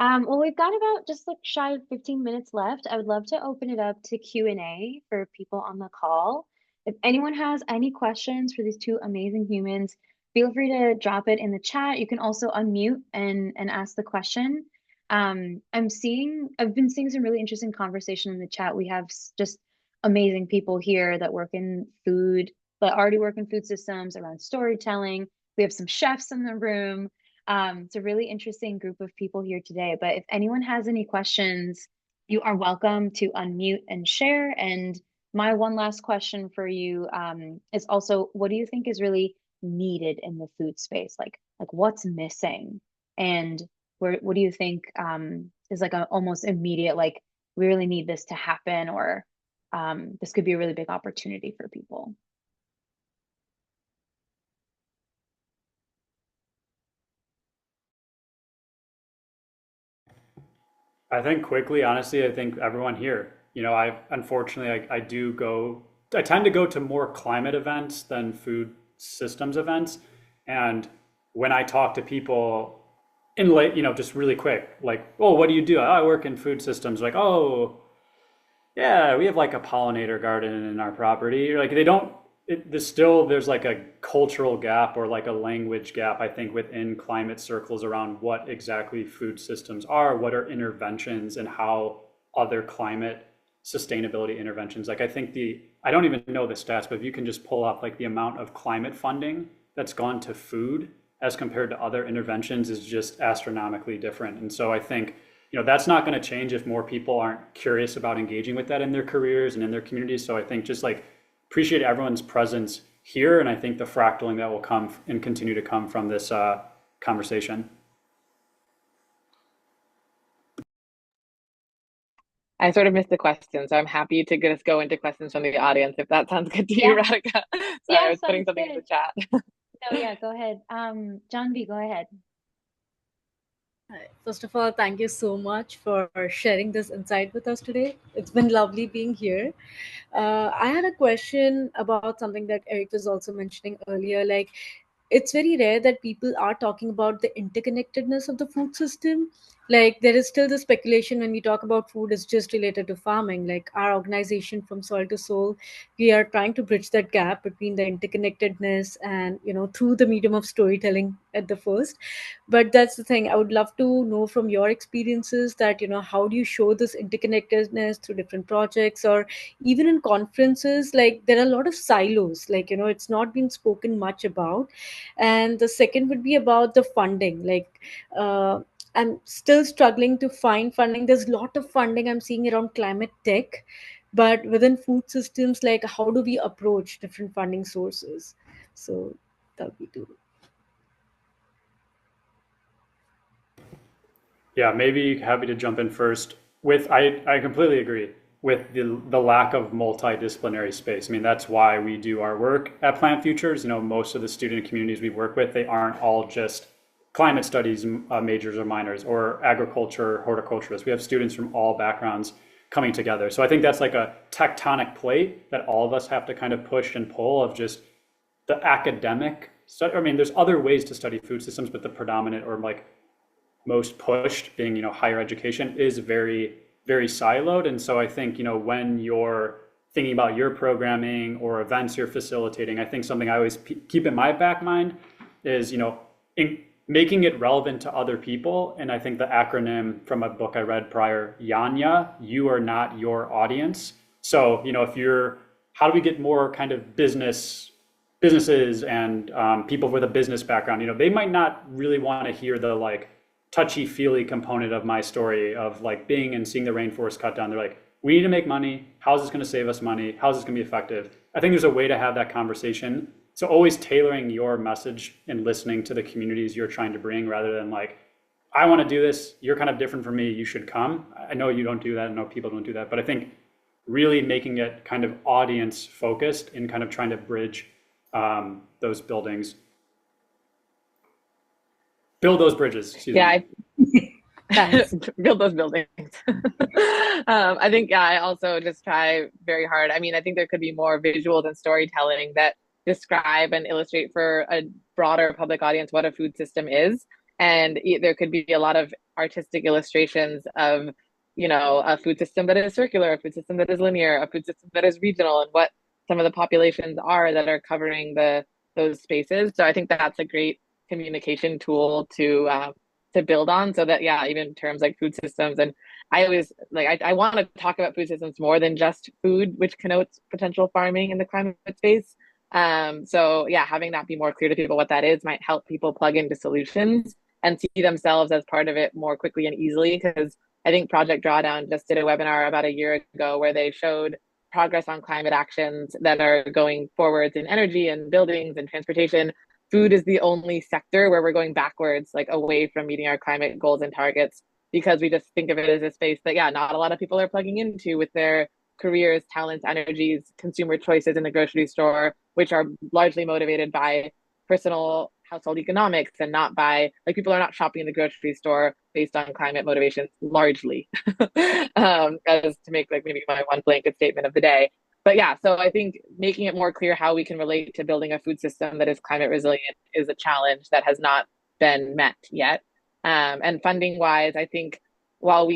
Well, we've got about just like shy of 15 minutes left. I would love to open it up to Q&A for people on the call. If anyone has any questions for these two amazing humans, feel free to drop it in the chat. You can also unmute and ask the question. I've been seeing some really interesting conversation in the chat. We have just amazing people here that work in food, that already work in food systems around storytelling. We have some chefs in the room. It's a really interesting group of people here today, but if anyone has any questions, you are welcome to unmute and share. And my one last question for you is also, what do you think is really needed in the food space? Like what's missing? And what do you think is like a almost immediate, like we really need this to happen, or this could be a really big opportunity for people? I think quickly, honestly, I think everyone here, I unfortunately, I tend to go to more climate events than food systems events. And when I talk to people in late, just really quick, like, oh, what do you do? "Oh, I work in food systems." Like, oh, yeah, we have like a pollinator garden in our property. Like they don't, there's like a cultural gap or like a language gap, I think, within climate circles around what exactly food systems are, what are interventions, and how other climate sustainability interventions. Like I think I don't even know the stats, but if you can just pull up like the amount of climate funding that's gone to food as compared to other interventions is just astronomically different. And so I think, that's not going to change if more people aren't curious about engaging with that in their careers and in their communities. So I think just like appreciate everyone's presence here, and I think the fractaling that will come and continue to come from this conversation. I sort of missed the question, so I'm happy to just go into questions from the audience if that sounds good to you, Yeah. Radhika. Sorry, Yeah, I was putting sounds something in the good. chat. No, yeah, go ahead. John B, go ahead. Hi. First of all, thank you so much for sharing this insight with us today. It's been lovely being here. I had a question about something that Eric was also mentioning earlier. Like, it's very rare that people are talking about the interconnectedness of the food system. Like, there is still the speculation when we talk about food is just related to farming. Like, our organization, From Soil to Soul, we are trying to bridge that gap between the interconnectedness and, through the medium of storytelling at the first. But that's the thing, I would love to know from your experiences that, how do you show this interconnectedness through different projects, or even in conferences? Like, there are a lot of silos, like, it's not been spoken much about. And the second would be about the funding. Like, I'm still struggling to find funding. There's a lot of funding I'm seeing around climate tech, but within food systems, like, how do we approach different funding sources? So that would be two. Yeah, maybe happy to jump in first. I completely agree with the lack of multidisciplinary space. I mean, that's why we do our work at Plant Futures. Most of the student communities we work with, they aren't all just climate studies majors or minors, or agriculture, horticulturists. We have students from all backgrounds coming together. So I think that's like a tectonic plate that all of us have to kind of push and pull, of just the academic study. I mean, there's other ways to study food systems, but the predominant or like most pushed being, higher education is very, very siloed. And so I think, when you're thinking about your programming or events you're facilitating, I think something I always keep in my back mind is, making it relevant to other people. And I think the acronym from a book I read prior, YANYA, you are not your audience. So, if you're, how do we get more kind of businesses and people with a business background, they might not really want to hear the like touchy feely component of my story of like being and seeing the rainforest cut down. They're like, we need to make money. How's this going to save us money? How's this going to be effective? I think there's a way to have that conversation. So always tailoring your message and listening to the communities you're trying to bring rather than like, I want to do this. You're kind of different from me. You should come. I know you don't do that. I know people don't do that. But I think really making it kind of audience focused and kind of trying to bridge those build those bridges. Yeah, build those buildings. I think, I also just try very hard. I mean, I think there could be more visuals and storytelling that describe and illustrate for a broader public audience what a food system is. And there could be a lot of artistic illustrations of, a food system that is circular, a food system that is linear, a food system that is regional, and what some of the populations are that are covering those spaces. So I think that's a great communication tool to build on, so that even terms like food systems, and I always I want to talk about food systems more than just food, which connotes potential farming in the climate space. So having that be more clear to people what that is might help people plug into solutions and see themselves as part of it more quickly and easily. Because I think Project Drawdown just did a webinar about a year ago where they showed progress on climate actions that are going forwards in energy and buildings and transportation. Food is the only sector where we're going backwards, like away from meeting our climate goals and targets, because we just think of it as a space that, not a lot of people are plugging into with their careers, talents, energies, consumer choices in the grocery store, which are largely motivated by personal household economics and not by, like, people are not shopping in the grocery store based on climate motivations largely, as to make like maybe my one blanket statement of the day. But so I think making it more clear how we can relate to building a food system that is climate resilient is a challenge that has not been met yet. And funding wise, I think while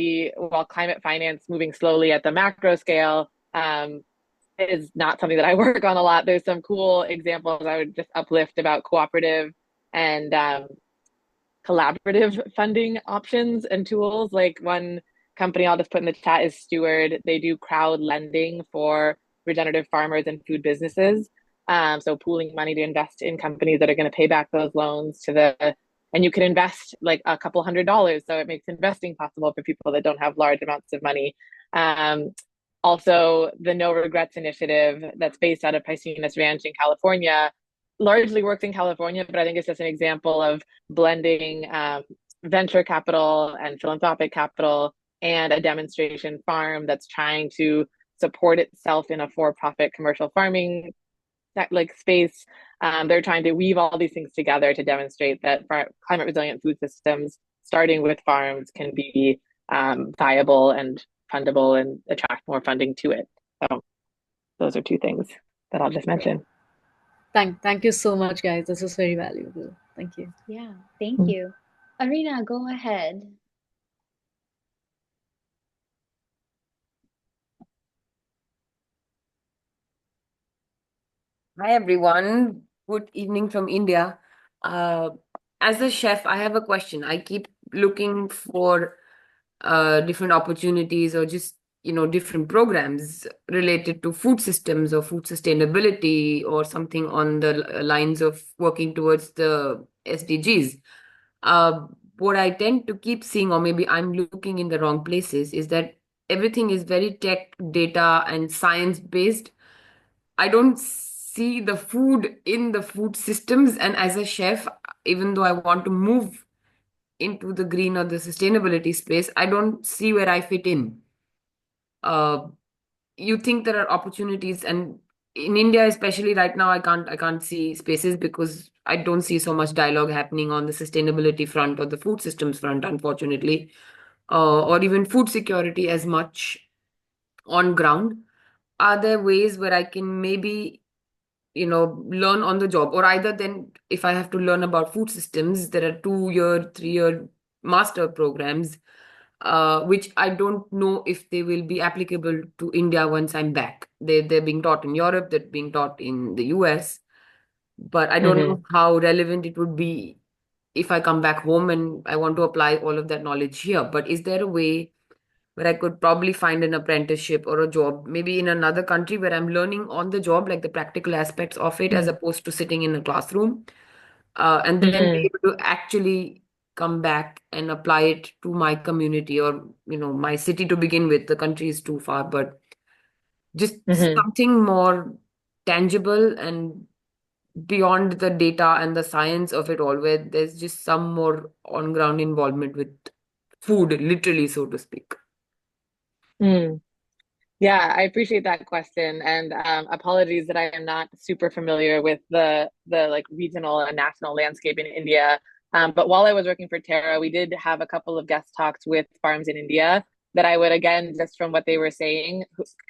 climate finance moving slowly at the macro scale is not something that I work on a lot, there's some cool examples I would just uplift about cooperative and collaborative funding options and tools. Like, one company I'll just put in the chat is Steward. They do crowd lending for regenerative farmers and food businesses. So pooling money to invest in companies that are going to pay back those loans and you can invest like a couple $100. So it makes investing possible for people that don't have large amounts of money. Also, the No Regrets initiative that's based out of Piscinas Ranch in California largely works in California, but I think it's just an example of blending venture capital and philanthropic capital and a demonstration farm that's trying to support itself in a for-profit commercial farming space. They're trying to weave all these things together to demonstrate that climate resilient food systems, starting with farms, can be viable and fundable and attract more funding to it. So those are two things that I'll just mention. Thank you so much, guys. This was very valuable. Thank you. Yeah, thank you. Arena, go ahead. Hi everyone. Good evening from India. As a chef, I have a question. I keep looking for different opportunities or just different programs related to food systems or food sustainability or something on the lines of working towards the SDGs. What I tend to keep seeing, or maybe I'm looking in the wrong places, is that everything is very tech, data, and science based. I don't see the food in the food systems. And as a chef, even though I want to move into the green or the sustainability space, I don't see where I fit in. You think there are opportunities, and in India, especially right now, I can't see spaces because I don't see so much dialogue happening on the sustainability front or the food systems front, unfortunately, or even food security as much on ground. Are there ways where I can maybe learn on the job, or either then if I have to learn about food systems, there are 2-year, 3-year master programs, which I don't know if they will be applicable to India once I'm back. They're being taught in Europe, they're being taught in the US, but I don't know how relevant it would be if I come back home and I want to apply all of that knowledge here. But is there a way where I could probably find an apprenticeship or a job, maybe in another country where I'm learning on the job, like the practical aspects of it, as opposed to sitting in a classroom, and then be able to actually come back and apply it to my community or, my city to begin with. The country is too far, but just something more tangible and beyond the data and the science of it all, where there's just some more on ground involvement with food, literally, so to speak. Mm. Yeah, I appreciate that question, and apologies that I am not super familiar with the like regional and national landscape in India. But while I was working for Terra, we did have a couple of guest talks with farms in India that I would, again, just from what they were saying,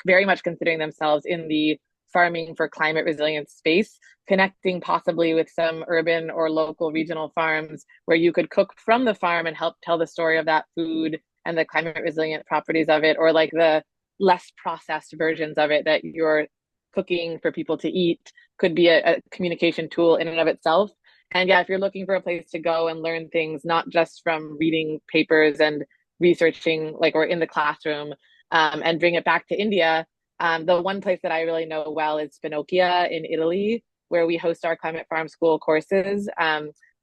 very much considering themselves in the farming for climate resilience space, connecting possibly with some urban or local regional farms where you could cook from the farm and help tell the story of that food and the climate resilient properties of it, or like the less processed versions of it that you're cooking for people to eat, could be a communication tool in and of itself. And yeah, if you're looking for a place to go and learn things, not just from reading papers and researching, like, or in the classroom, and bring it back to India, the one place that I really know well is Spinocchia in Italy, where we host our Climate Farm School courses.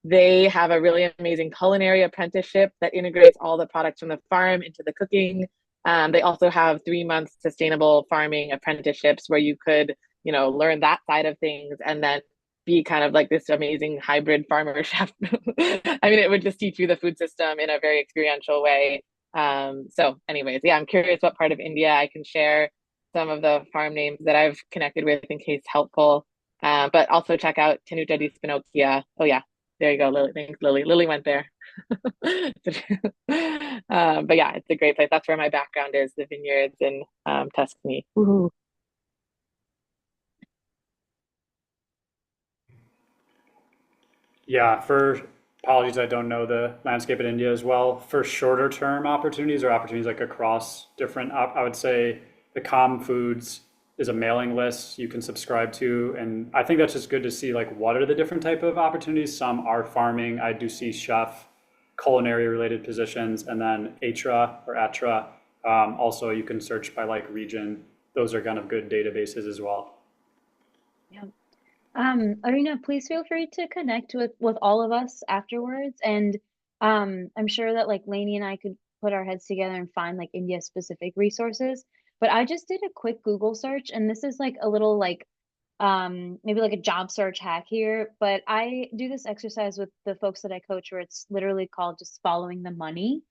They have a really amazing culinary apprenticeship that integrates all the products from the farm into the cooking. They also have 3 month sustainable farming apprenticeships where you could, learn that side of things and then be kind of like this amazing hybrid farmer chef. I mean, it would just teach you the food system in a very experiential way. So anyways, yeah, I'm curious what part of India I can share some of the farm names that I've connected with in case helpful. But also check out Tenuta di Spinocchia. Oh yeah, there you go, Lily. Thanks, Lily. Lily went there. But yeah, it's a great place. That's where my background is, the vineyards in Tuscany. Woohoo. Yeah, for apologies, I don't know the landscape in India as well. For shorter term opportunities or opportunities like across different, I would say the Calm Foods is a mailing list you can subscribe to. And I think that's just good to see like what are the different type of opportunities. Some are farming. I do see chef, culinary related positions, and then ATRA or ATRA. Also, you can search by like region. Those are kind of good databases as well. Yeah. Arina, please feel free to connect with all of us afterwards. And I'm sure that like Laney and I could put our heads together and find like India specific resources. But I just did a quick Google search, and this is like a little like maybe like a job search hack here. But I do this exercise with the folks that I coach where it's literally called just following the money.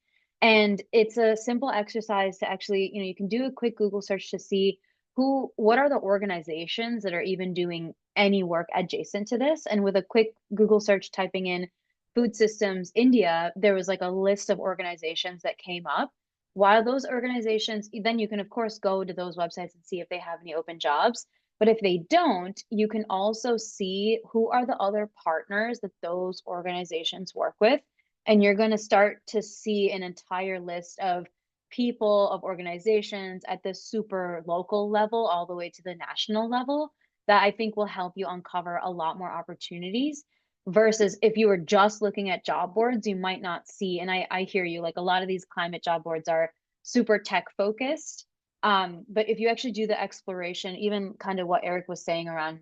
And it's a simple exercise to actually, you can do a quick Google search to see what are the organizations that are even doing any work adjacent to this. And with a quick Google search typing in food systems India, there was like a list of organizations that came up. While those organizations, then you can of course go to those websites and see if they have any open jobs. But if they don't, you can also see who are the other partners that those organizations work with. And you're going to start to see an entire list of people, of organizations at the super local level all the way to the national level that I think will help you uncover a lot more opportunities versus if you were just looking at job boards, you might not see. And I hear you, like a lot of these climate job boards are super tech focused. But if you actually do the exploration, even kind of what Eric was saying around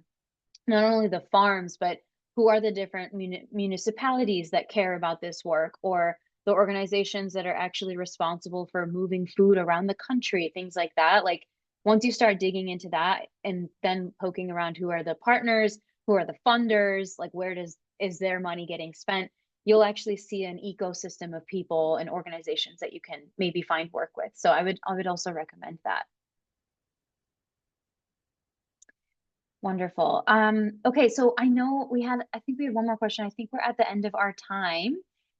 not only the farms, but who are the different municipalities that care about this work, or the organizations that are actually responsible for moving food around the country, things like that. Like once you start digging into that and then poking around who are the partners, who are the funders, like is their money getting spent, you'll actually see an ecosystem of people and organizations that you can maybe find work with. So I would also recommend that. Wonderful. Okay, so I think we had one more question. I think we're at the end of our time,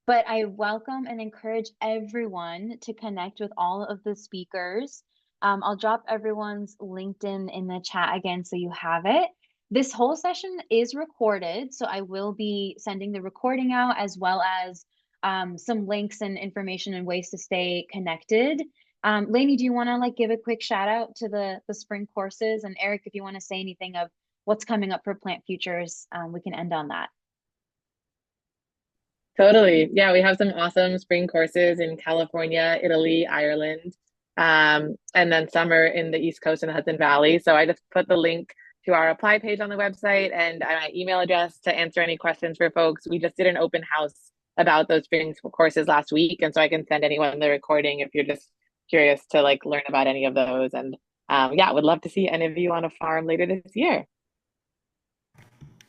but I welcome and encourage everyone to connect with all of the speakers. I'll drop everyone's LinkedIn in the chat again so you have it. This whole session is recorded, so I will be sending the recording out as well as some links and information and ways to stay connected. Laney, do you want to like give a quick shout out to the spring courses? And Eric, if you want to say anything of what's coming up for Plant Futures, we can end on that. Totally. Yeah, we have some awesome spring courses in California, Italy, Ireland, and then summer in the East Coast and the Hudson Valley. So I just put the link to our apply page on the website and my email address to answer any questions for folks. We just did an open house about those spring courses last week, and so I can send anyone the recording if you're just curious to like learn about any of those. And yeah, would love to see any of you on a farm later this year.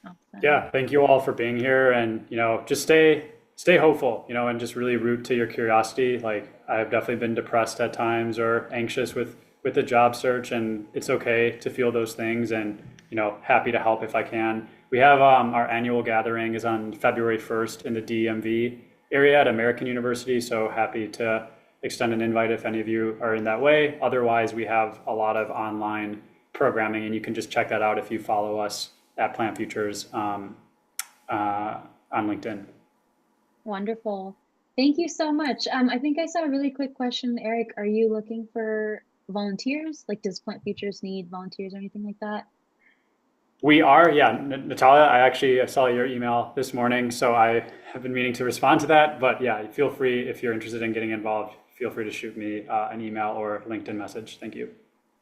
Awesome. Yeah, thank you all for being here, and just stay hopeful, and just really root to your curiosity. Like, I've definitely been depressed at times or anxious with the job search, and it's okay to feel those things, and happy to help if I can. We have our annual gathering is on February 1st in the DMV area at American University, so happy to extend an invite if any of you are in that way. Otherwise, we have a lot of online programming, and you can just check that out if you follow us at Plant Futures on LinkedIn. Wonderful. Thank you so much. I think I saw a really quick question, Eric. Are you looking for volunteers? Like, does Plant Futures need volunteers or anything like that? We are, yeah, Natalia, I saw your email this morning, so I have been meaning to respond to that. But yeah, feel free, if you're interested in getting involved, feel free to shoot me an email or LinkedIn message. Thank you.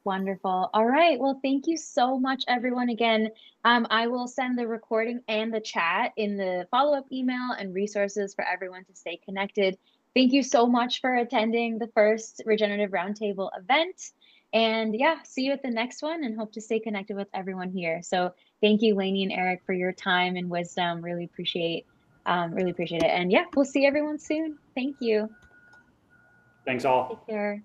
Wonderful. All right. Well, thank you so much, everyone. Again, I will send the recording and the chat in the follow-up email and resources for everyone to stay connected. Thank you so much for attending the first Regenerative Roundtable event. And yeah, see you at the next one and hope to stay connected with everyone here. So thank you, Laney and Eric, for your time and wisdom. Really appreciate it. And yeah, we'll see everyone soon. Thank you. Thanks all. Take care.